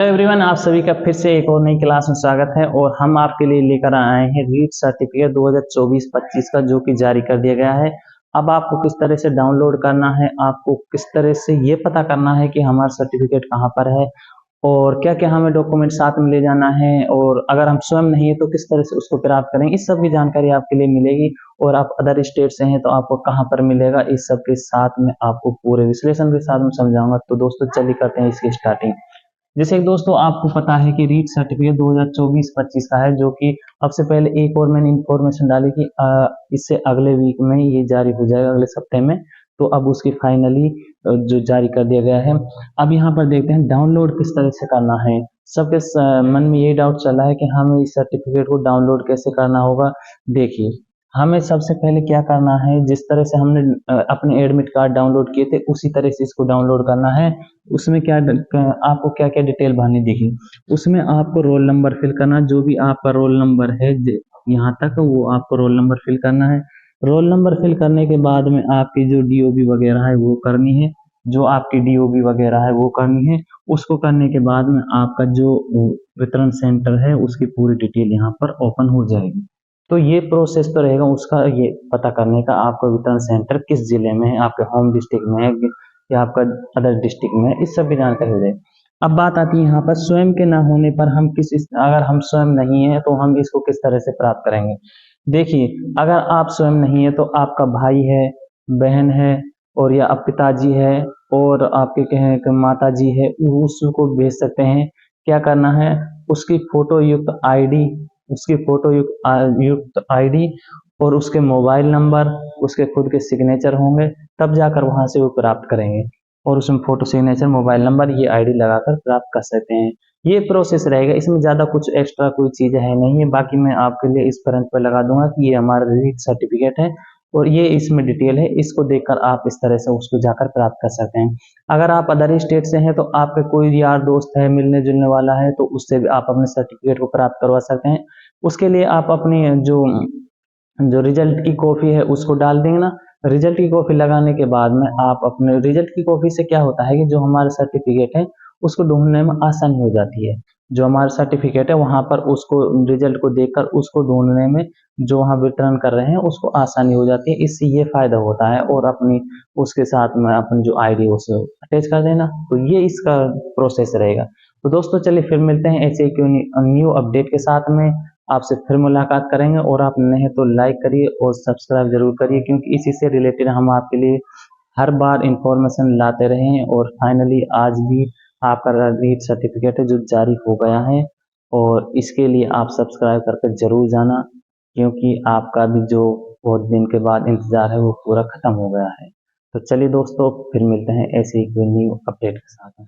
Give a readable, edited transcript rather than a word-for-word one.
Hello everyone, आप सभी का फिर से एक और नई क्लास में स्वागत है। और हम आपके लिए लेकर आए हैं रीट सर्टिफिकेट 2024-25 का, जो कि जारी कर दिया गया है। अब आपको किस तरह से डाउनलोड करना है, आपको किस तरह से ये पता करना है कि हमारा सर्टिफिकेट कहाँ पर है और क्या क्या हमें डॉक्यूमेंट साथ में ले जाना है, और अगर हम स्वयं नहीं है तो किस तरह से उसको प्राप्त करेंगे, इस सब की जानकारी आपके लिए मिलेगी। और आप अदर स्टेट से हैं तो आपको कहाँ पर मिलेगा, इस सब के साथ में आपको पूरे विश्लेषण के साथ में समझाऊंगा। तो दोस्तों चलिए करते हैं इसकी स्टार्टिंग। जैसे कि दोस्तों आपको पता है कि रीट सर्टिफिकेट 2024-25 का है, जो कि अब से पहले एक और मैंने इंफॉर्मेशन डाली कि इससे अगले वीक में ये जारी हो जाएगा, अगले सप्ताह में। तो अब उसकी फाइनली जो जारी कर दिया गया है। अब यहाँ पर देखते हैं डाउनलोड किस तरह से करना है। सबके मन में ये डाउट चल रहा है कि हमें इस सर्टिफिकेट को डाउनलोड कैसे करना होगा। देखिए, हमें सबसे पहले क्या करना है, जिस तरह से हमने अपने एडमिट कार्ड डाउनलोड किए थे उसी तरह से इसको डाउनलोड करना है। उसमें आपको क्या क्या डिटेल भरनी दिखी, उसमें आपको रोल नंबर फिल करना, जो भी आपका रोल नंबर है यहाँ तक वो आपको रोल नंबर फिल करना है। रोल नंबर फिल करने के बाद में आपकी जो डीओबी वगैरह है वो करनी है, जो आपकी डीओबी वगैरह है वो करनी है। उसको करने के बाद में आपका जो वितरण सेंटर है उसकी पूरी डिटेल यहाँ पर ओपन हो जाएगी। तो ये प्रोसेस तो रहेगा उसका, ये पता करने का आपका वितरण सेंटर किस जिले में है, आपके होम डिस्ट्रिक्ट में है या आपका अदर डिस्ट्रिक्ट में है, इस सब की जानकारी हो जाएगी। अब बात आती है यहाँ पर स्वयं के ना होने पर हम अगर हम स्वयं नहीं है तो हम इसको किस तरह से प्राप्त करेंगे। देखिए, अगर आप स्वयं नहीं है तो आपका भाई है, बहन है, और या आप पिताजी है, और आपके कहें कि माता जी है, उसको भेज सकते हैं। क्या करना है, उसकी फोटो युक्त आईडी, उसकी फोटो युक्त आईडी और उसके मोबाइल नंबर, उसके खुद के सिग्नेचर होंगे, तब जाकर वहां से वो प्राप्त करेंगे। और उसमें फोटो, सिग्नेचर, मोबाइल नंबर, ये आईडी लगाकर प्राप्त कर सकते हैं। ये प्रोसेस रहेगा, इसमें ज्यादा कुछ एक्स्ट्रा कोई चीज है नहीं है। बाकी मैं आपके लिए इस फ्रंट पर लगा दूंगा कि ये हमारा रीट सर्टिफिकेट है और ये इसमें डिटेल है, इसको देखकर आप इस तरह से उसको जाकर प्राप्त कर सकते हैं। अगर आप अदर स्टेट से हैं तो आपके कोई यार दोस्त है, मिलने जुलने वाला है, तो उससे भी आप अपने सर्टिफिकेट को प्राप्त करवा सकते हैं। उसके लिए आप अपनी जो जो रिजल्ट की कॉपी है उसको डाल देंगे ना। रिजल्ट की कॉपी लगाने के बाद में आप अपने रिजल्ट की कॉपी से क्या होता है कि जो हमारा सर्टिफिकेट है उसको ढूंढने में आसानी हो जाती है। जो हमारा सर्टिफिकेट है वहां पर उसको रिजल्ट को देखकर उसको ढूंढने में जो वहाँ वितरण कर रहे हैं उसको आसानी हो जाती है। इससे ये फायदा होता है। और अपनी उसके साथ में अपनी जो आईडी उसे अटैच कर देना, तो ये इसका प्रोसेस रहेगा। तो दोस्तों चलिए फिर मिलते हैं ऐसे क्यों न्यू अपडेट के साथ में। आपसे फिर मुलाकात करेंगे, और आप नए हैं तो लाइक करिए और सब्सक्राइब जरूर करिए, क्योंकि इसी से रिलेटेड हम आपके लिए हर बार इंफॉर्मेशन लाते रहे हैं। और फाइनली आज भी आपका रीट सर्टिफिकेट है जो जारी हो गया है, और इसके लिए आप सब्सक्राइब करके जरूर जाना, क्योंकि आपका भी जो बहुत दिन के बाद इंतजार है वो पूरा खत्म हो गया है। तो चलिए दोस्तों फिर मिलते हैं ऐसे ही न्यू अपडेट के साथ में।